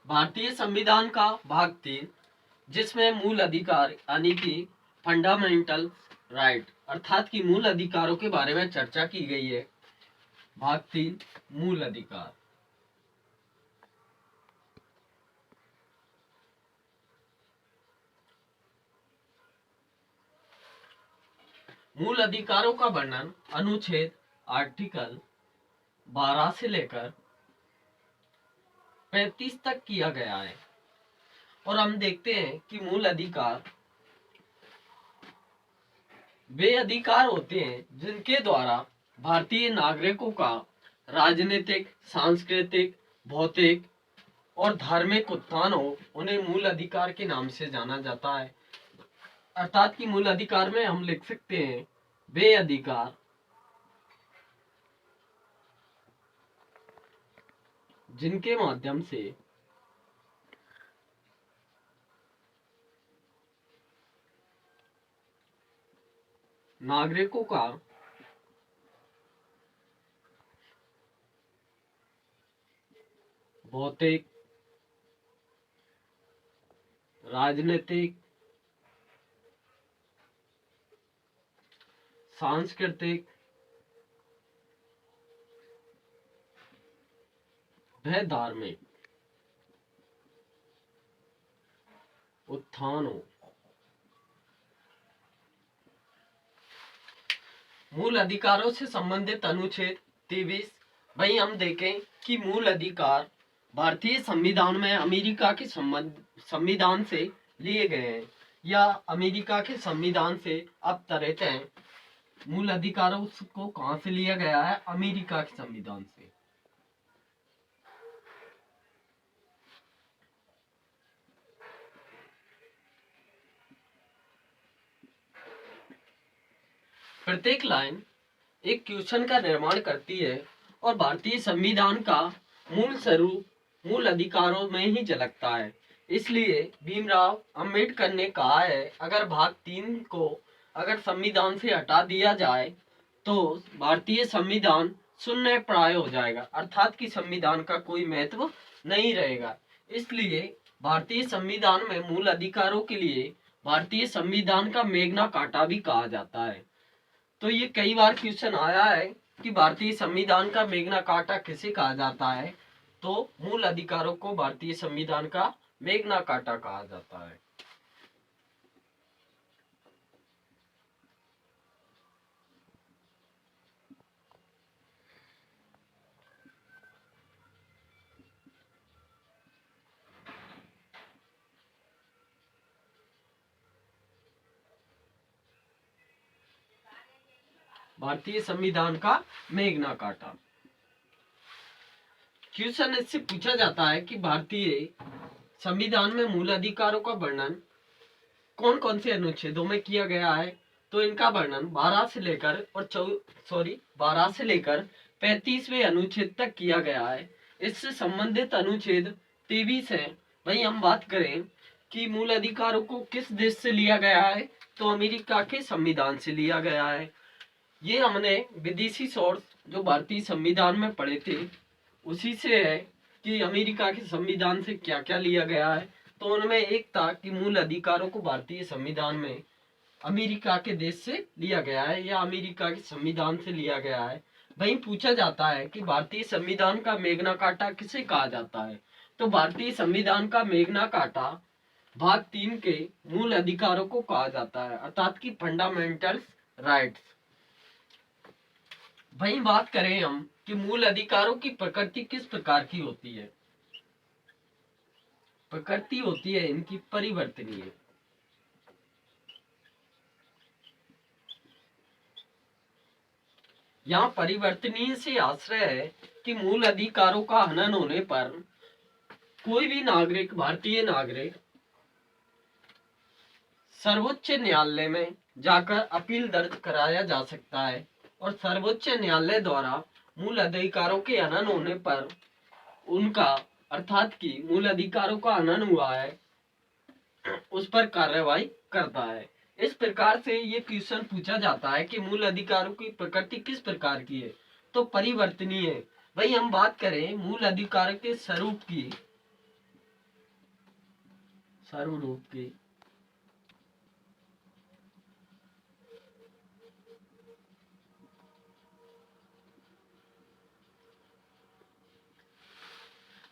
भारतीय संविधान का भाग 3, जिसमें मूल अधिकार यानी कि फंडामेंटल राइट अर्थात कि मूल अधिकारों के बारे में चर्चा की गई है। भाग 3 मूल अधिकार। मूल अधिकारों का वर्णन अनुच्छेद आर्टिकल 12 से लेकर 35 तक किया गया है। और हम देखते हैं कि मूल अधिकार वे अधिकार होते हैं जिनके द्वारा भारतीय नागरिकों का राजनीतिक, सांस्कृतिक, भौतिक और धार्मिक उत्थान हो, उन्हें मूल अधिकार के नाम से जाना जाता है। अर्थात कि मूल अधिकार में हम लिख सकते हैं वे अधिकार जिनके माध्यम से नागरिकों का भौतिक, राजनीतिक, सांस्कृतिक व धार्मिक उत्थान हो। मूल अधिकारों से संबंधित अनुच्छेद 23। वही हम देखें कि मूल अधिकार भारतीय संविधान में अमेरिका के संविधान से लिए गए हैं या अमेरिका के संविधान से अवतरित हैं। मूल अधिकारों को कहां से लिया गया है? अमेरिका के संविधान से। प्रत्येक लाइन एक क्वेश्चन का निर्माण करती है और भारतीय संविधान का मूल स्वरूप मूल अधिकारों में ही झलकता है। इसलिए भीमराव अंबेडकर ने कहा है, अगर भाग 3 को अगर संविधान से हटा दिया जाए तो भारतीय संविधान शून्य प्राय हो जाएगा, अर्थात कि संविधान का कोई महत्व नहीं रहेगा। इसलिए भारतीय संविधान में मूल अधिकारों के लिए भारतीय संविधान का मेग्ना कार्टा भी कहा जाता है। तो ये कई बार क्वेश्चन आया है कि भारतीय संविधान का मेग्ना कार्टा किसे कहा जाता है? तो मूल अधिकारों को भारतीय संविधान का मेग्ना कार्टा कहा जाता है। भारतीय संविधान का मेग्ना कार्टा। क्वेश्चन इससे पूछा जाता है कि भारतीय संविधान में मूल अधिकारों का वर्णन कौन कौन से अनुच्छेदों में किया गया है? तो इनका वर्णन 12 से लेकर 35वें अनुच्छेद तक किया गया है। इससे संबंधित अनुच्छेद 23 है। वही हम बात करें कि मूल अधिकारों को किस देश से लिया गया है, तो अमेरिका के संविधान से लिया गया है। ये हमने विदेशी सोर्स जो भारतीय संविधान में पढ़े थे उसी से है कि अमेरिका के संविधान से क्या क्या लिया गया है। तो उनमें एक था कि मूल अधिकारों को भारतीय संविधान में अमेरिका के देश से लिया गया है या अमेरिका के संविधान से लिया गया है। वहीं पूछा जाता है कि भारतीय संविधान का मेग्ना कार्टा किसे कहा जाता है? तो भारतीय संविधान का मेग्ना कार्टा भाग 3 के मूल अधिकारों को कहा जाता है, अर्थात कि फंडामेंटल राइट्स। वहीं बात करें हम कि मूल अधिकारों की प्रकृति किस प्रकार की होती है? प्रकृति होती है इनकी परिवर्तनीय। यहाँ परिवर्तनीय से आश्रय है कि मूल अधिकारों का हनन होने पर कोई भी नागरिक, भारतीय नागरिक सर्वोच्च न्यायालय में जाकर अपील दर्ज कराया जा सकता है और सर्वोच्च न्यायालय द्वारा मूल अधिकारों के हनन होने पर उनका, अर्थात कि मूल अधिकारों का हनन हुआ है, उस पर कार्रवाई करता है। इस प्रकार से ये क्वेश्चन पूछा जाता है कि मूल अधिकारों की प्रकृति किस प्रकार की है? तो परिवर्तनीय है। वही हम बात करें मूल अधिकार के स्वरूप की, सर्वरूप की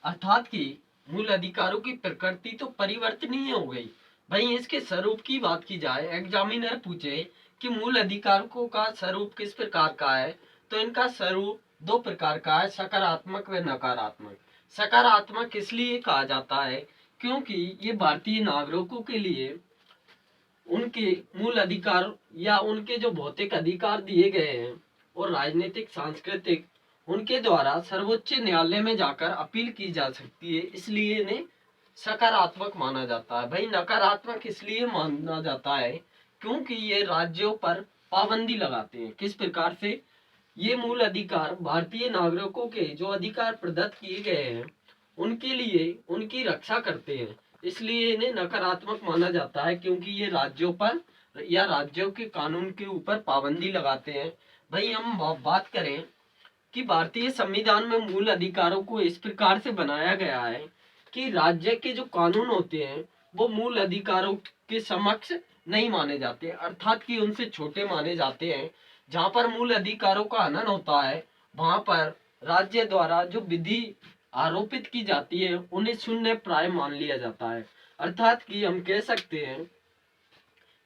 अर्थात कि मूल अधिकारों की प्रकृति तो परिवर्तनीय हो गई। भाई इसके स्वरूप की बात की जाए, एग्जामिनर पूछे कि मूल अधिकारों का स्वरूप किस प्रकार का है, तो इनका स्वरूप दो प्रकार का है, सकारात्मक व नकारात्मक। सकारात्मक इसलिए कहा जाता है क्योंकि ये भारतीय नागरिकों के लिए उनके मूल अधिकार या उनके जो भौतिक अधिकार दिए गए हैं और राजनीतिक सांस्कृतिक उनके द्वारा सर्वोच्च न्यायालय में जाकर अपील की जा सकती है, इसलिए इन्हें सकारात्मक माना जाता है। भाई नकारात्मक इसलिए माना जाता है क्योंकि ये राज्यों पर पाबंदी लगाते हैं। किस प्रकार से? ये मूल अधिकार भारतीय नागरिकों के जो अधिकार प्रदत्त किए गए हैं उनके लिए उनकी रक्षा करते हैं, इसलिए इन्हें नकारात्मक माना जाता है क्योंकि ये राज्यों पर या राज्यों के कानून के ऊपर पाबंदी लगाते हैं। भाई हम बात करें कि भारतीय संविधान में मूल अधिकारों को इस प्रकार से बनाया गया है कि राज्य के जो कानून होते हैं वो मूल अधिकारों के समक्ष नहीं माने जाते, अर्थात कि उनसे छोटे माने जाते हैं। जहाँ पर मूल अधिकारों का हनन होता है वहां पर राज्य द्वारा जो विधि आरोपित की जाती है उन्हें शून्य प्राय मान लिया जाता है। अर्थात कि हम कह सकते हैं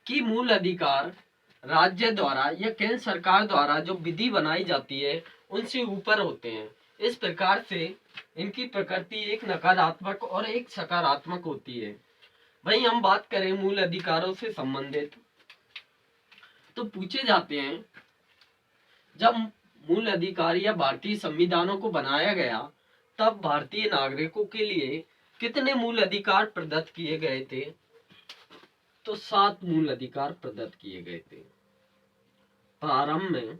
कि मूल अधिकार राज्य द्वारा या केंद्र सरकार द्वारा जो विधि बनाई जाती है उनसे ऊपर होते हैं। इस प्रकार से इनकी प्रकृति एक नकारात्मक और एक सकारात्मक होती है। वहीं हम बात करें मूल अधिकारों से संबंधित तो पूछे जाते हैं जब मूल अधिकार या भारतीय संविधानों को बनाया गया तब भारतीय नागरिकों के लिए कितने मूल अधिकार प्रदत्त किए गए थे, तो 7 मूल अधिकार प्रदत्त किए गए थे। प्रारंभ में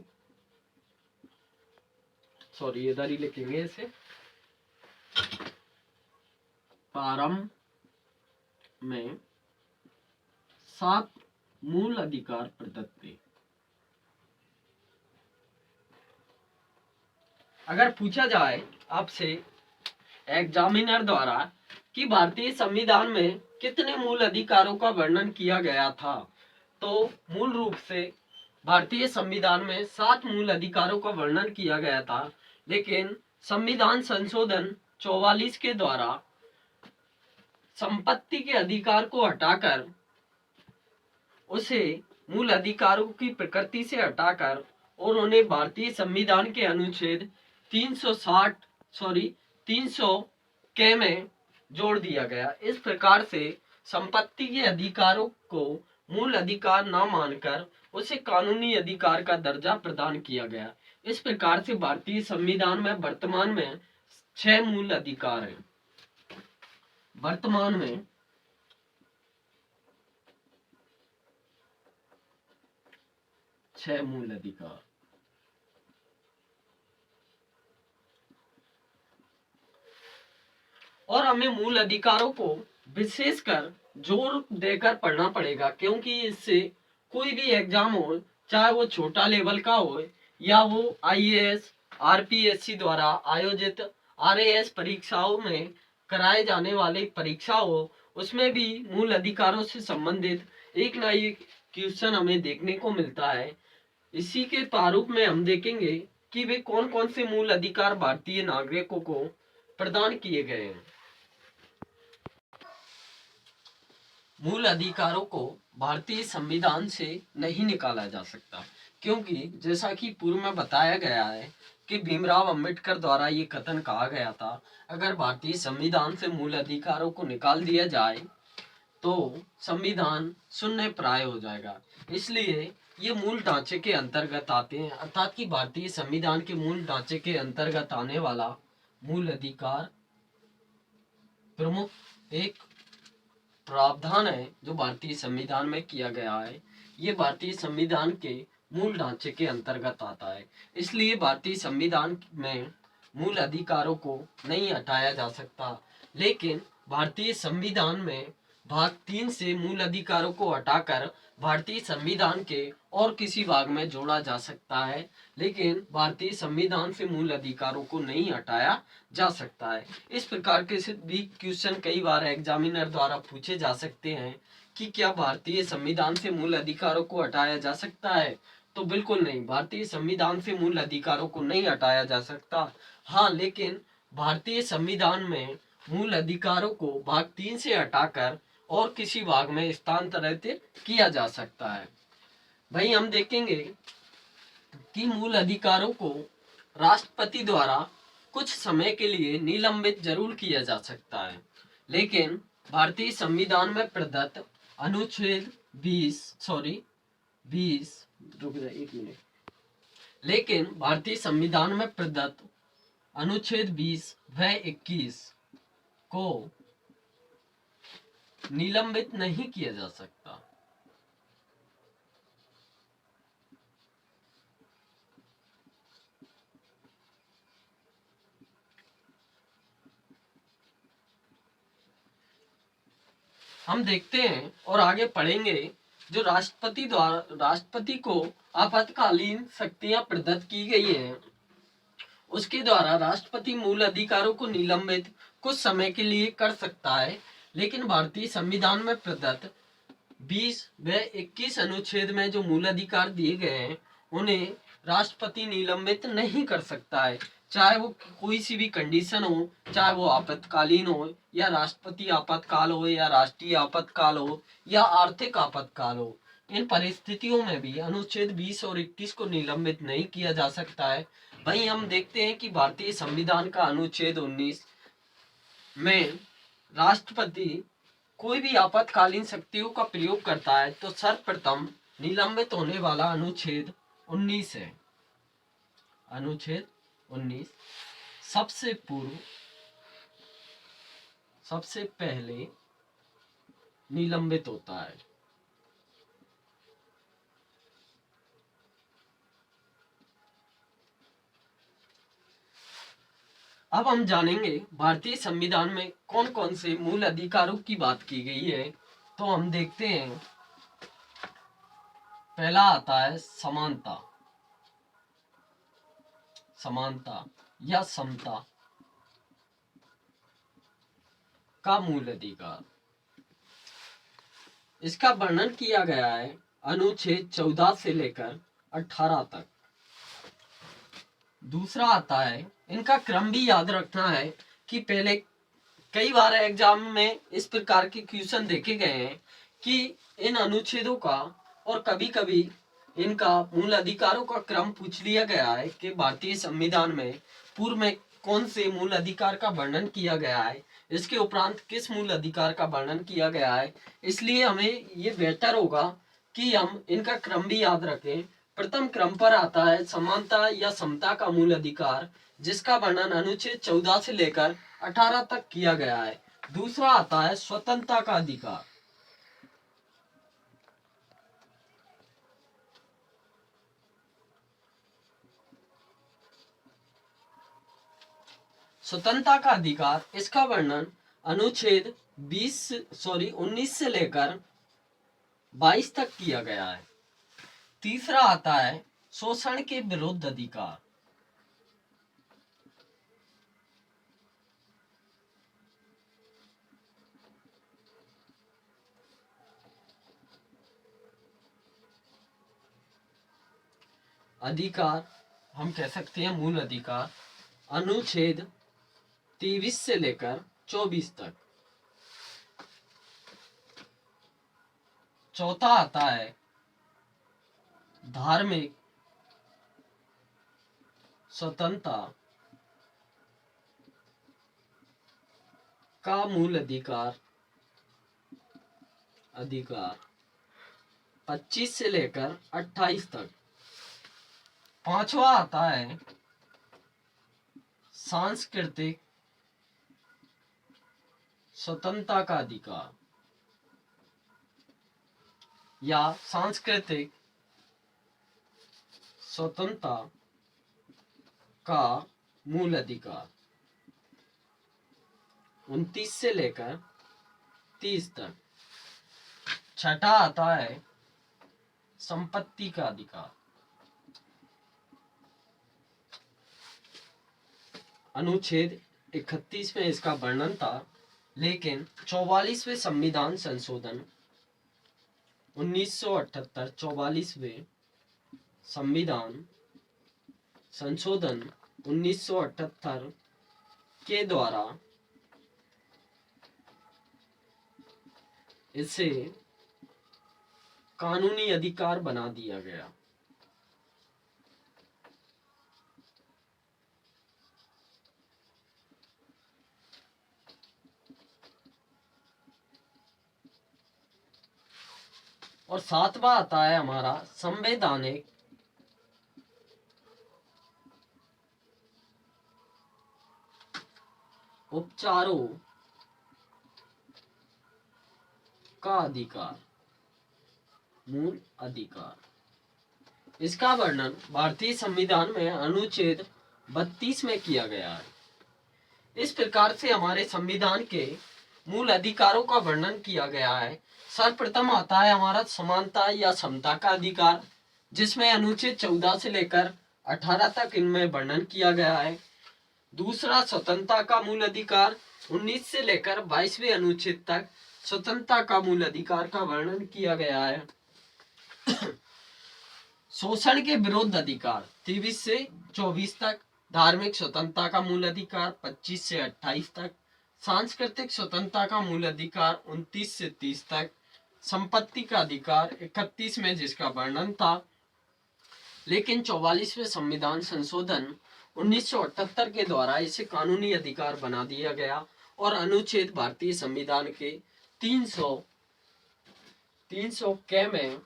इधर ही लिखेंगे इसे, प्रारंभ में 7 मूल अधिकार प्रदत्त थे। अगर पूछा जाए आपसे एग्जामिनर द्वारा कि भारतीय संविधान में कितने मूल अधिकारों का वर्णन किया गया था, तो मूल रूप से भारतीय संविधान में 7 मूल अधिकारों का वर्णन किया गया था, लेकिन संविधान संशोधन 44 के द्वारा संपत्ति के अधिकार को हटाकर उसे मूल अधिकारों की प्रकृति से हटाकर और उन्हें भारतीय संविधान के अनुच्छेद 300 के में जोड़ दिया गया। इस प्रकार से संपत्ति के अधिकारों को मूल अधिकार न मानकर उसे कानूनी अधिकार का दर्जा प्रदान किया गया। इस प्रकार से भारतीय संविधान में वर्तमान में 6 मूल अधिकार हैं। वर्तमान में 6 मूल अधिकार। और हमें मूल अधिकारों को विशेषकर जोर देकर पढ़ना पड़ेगा क्योंकि इससे कोई भी एग्जाम हो, चाहे वो छोटा लेवल का हो या वो आईएएस आरपीएससी द्वारा आयोजित आरएएस परीक्षाओं में कराए जाने वाली परीक्षा हो, उसमें भी मूल अधिकारों से संबंधित एक ना एक क्वेश्चन हमें देखने को मिलता है। इसी के प्रारूप में हम देखेंगे कि वे कौन कौन से मूल अधिकार भारतीय नागरिकों को प्रदान किए गए हैं। मूल अधिकारों को भारतीय संविधान से नहीं निकाला जा सकता क्योंकि जैसा कि पूर्व में बताया गया है कि भीमराव अंबेडकर द्वारा ये कथन कहा गया था, अगर भारतीय संविधान से मूल अधिकारों को निकाल दिया जाए तो संविधान शून्य प्राय हो जाएगा। इसलिए ये मूल ढांचे के अंतर्गत आते हैं, अर्थात कि भारतीय संविधान के मूल ढांचे के अंतर्गत आने वाला मूल अधिकार प्रमुख एक प्रावधान है जो भारतीय संविधान में किया गया है। ये भारतीय संविधान के मूल ढांचे के अंतर्गत आता है, इसलिए भारतीय संविधान में मूल अधिकारों को नहीं हटाया जा सकता। लेकिन भारतीय संविधान में भाग 3 से मूल अधिकारों को हटाकर भारतीय संविधान के और किसी भाग में जोड़ा जा सकता है, लेकिन भारतीय संविधान से मूल अधिकारों को नहीं हटाया जा सकता है। इस प्रकार के भी क्वेश्चन कई बार एग्जामिनर द्वारा पूछे जा सकते हैं कि क्या भारतीय संविधान से मूल अधिकारों को हटाया जा सकता है? तो बिल्कुल नहीं, भारतीय संविधान से मूल अधिकारों को नहीं हटाया जा सकता। हाँ, लेकिन भारतीय संविधान में मूल अधिकारों को भाग 3 से हटाकर और किसी भाग में स्थानांतरित किया जा सकता है। भाई हम देखेंगे कि मूल अधिकारों को राष्ट्रपति द्वारा कुछ समय के लिए निलंबित जरूर किया जा सकता है, लेकिन भारतीय संविधान में प्रदत्त अनुच्छेद 20 रुक जाए एक मिनट, लेकिन भारतीय संविधान में प्रदत्त अनुच्छेद 20 व 21 को निलंबित नहीं किया जा सकता। हम देखते हैं और आगे पढ़ेंगे, जो राष्ट्रपति को आपातकालीन शक्तियां प्रदत्त की गई हैं, उसके द्वारा राष्ट्रपति मूल अधिकारों को निलंबित कुछ समय के लिए कर सकता है, लेकिन भारतीय संविधान में प्रदत्त 20 व 21 अनुच्छेद में जो मूल अधिकार दिए गए हैं उन्हें राष्ट्रपति निलंबित नहीं कर सकता है, चाहे वो कोई सी भी कंडीशन हो, चाहे वो आपातकालीन हो या राष्ट्रपति आपातकाल हो या राष्ट्रीय आपातकाल हो या आर्थिक आपातकाल हो। इन परिस्थितियों में भी अनुच्छेद 20 और 21 को निलंबित नहीं किया जा सकता है। वहीं हम देखते हैं कि भारतीय संविधान का अनुच्छेद 19 में राष्ट्रपति कोई भी आपातकालीन शक्तियों का प्रयोग करता है तो सर्वप्रथम निलंबित होने वाला अनुच्छेद 19 है। अनुच्छेद 19 सबसे पहले निलंबित होता है। अब हम जानेंगे भारतीय संविधान में कौन कौन से मूल अधिकारों की बात की गई है। तो हम देखते हैं, पहला आता है समानता या समता का मूल अधिकार। इसका वर्णन किया गया है अनुच्छेद 14 से लेकर 18 तक। दूसरा आता है, इनका क्रम भी याद रखना है कि पहले कई बार एग्जाम में इस प्रकार के क्वेश्चन देखे गए हैं कि इन अनुच्छेदों का और कभी कभी इनका मूल अधिकारों का क्रम पूछ लिया गया है कि भारतीय संविधान में पूर्व में कौन से मूल अधिकार का वर्णन किया गया है, इसके उपरांत किस मूल अधिकार का वर्णन किया गया है। इसलिए हमें ये बेहतर होगा कि हम इनका क्रम भी याद रखें। प्रथम क्रम पर आता है समानता या समता का मूल अधिकार, जिसका वर्णन अनुच्छेद 14 से लेकर 18 तक किया गया है। दूसरा आता है स्वतंत्रता का अधिकार। स्वतंत्रता का अधिकार, इसका वर्णन अनुच्छेद 19 से लेकर 22 तक किया गया है। तीसरा आता है शोषण के विरुद्ध अधिकार। अधिकार हम कह सकते हैं मूल अधिकार अनुच्छेद 23 से लेकर 24 तक। चौथा आता है धार्मिक स्वतंत्रता का मूल अधिकार 25 से लेकर 28 तक। पांचवा आता है सांस्कृतिक स्वतंत्रता का अधिकार या सांस्कृतिक स्वतंत्रता का मूल अधिकार 29 से लेकर 30 तक। छठा आता है संपत्ति का अधिकार। अनुच्छेद 31 में इसका वर्णन था, लेकिन 44वें संविधान संशोधन 1978, 44वें संविधान संशोधन 1978 के द्वारा इसे कानूनी अधिकार बना दिया गया। और सातवां आता है हमारा संवैधानिक उपचारों का अधिकार, मूल अधिकार। इसका वर्णन भारतीय संविधान में अनुच्छेद 32 में किया गया है। इस प्रकार से हमारे संविधान के मूल अधिकारों का वर्णन किया गया है। सर्वप्रथम आता है हमारा समानता या समता का अधिकार, जिसमें अनुच्छेद 14 से लेकर 18 तक इनमें वर्णन किया गया है। दूसरा स्वतंत्रता का मूल अधिकार, 19 से लेकर 22वें अनुच्छेद तक स्वतंत्रता का मूल अधिकार का वर्णन किया गया है। शोषण के विरुद्ध अधिकार 23 से 24 तक, धार्मिक स्वतंत्रता का मूल अधिकार 25 से 28 तक, सांस्कृतिक स्वतंत्रता का मूल अधिकार 29 से 30 तक, संपत्ति का अधिकार 31 में जिसका वर्णन था, लेकिन 44वें संविधान संशोधन 1978 के द्वारा इसे कानूनी अधिकार बना दिया गया और अनुच्छेद भारतीय संविधान के 300 के में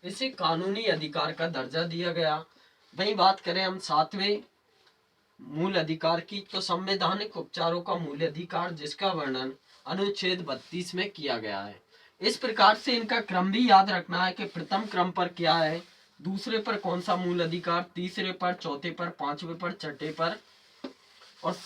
इसे कानूनी अधिकार का दर्जा दिया गया। वही बात करें हम सातवें मूल अधिकार की, तो संवैधानिक उपचारों का मूल अधिकार, जिसका वर्णन अनुच्छेद 32 में किया गया है। इस प्रकार से इनका क्रम भी याद रखना है कि प्रथम क्रम पर क्या है, दूसरे पर कौन सा मूल अधिकार, तीसरे पर, चौथे पर, पांचवें पर, छठे पर, और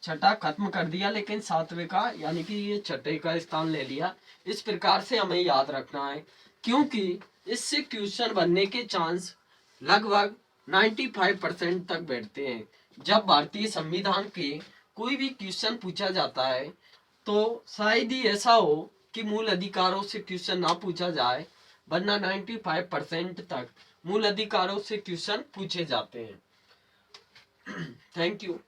छठा खत्म कर दिया लेकिन सातवें का यानी कि ये छठे का स्थान ले लिया। इस प्रकार से हमें याद रखना है, क्योंकि इससे क्वेश्चन बनने के चांस लगभग 95% तक बैठते हैं। जब भारतीय संविधान के कोई भी क्वेश्चन पूछा जाता है तो शायद ही ऐसा हो कि मूल अधिकारों से क्वेश्चन ना पूछा जाए, वरना 95% तक मूल अधिकारों से क्वेश्चन पूछे जाते हैं। Thank you.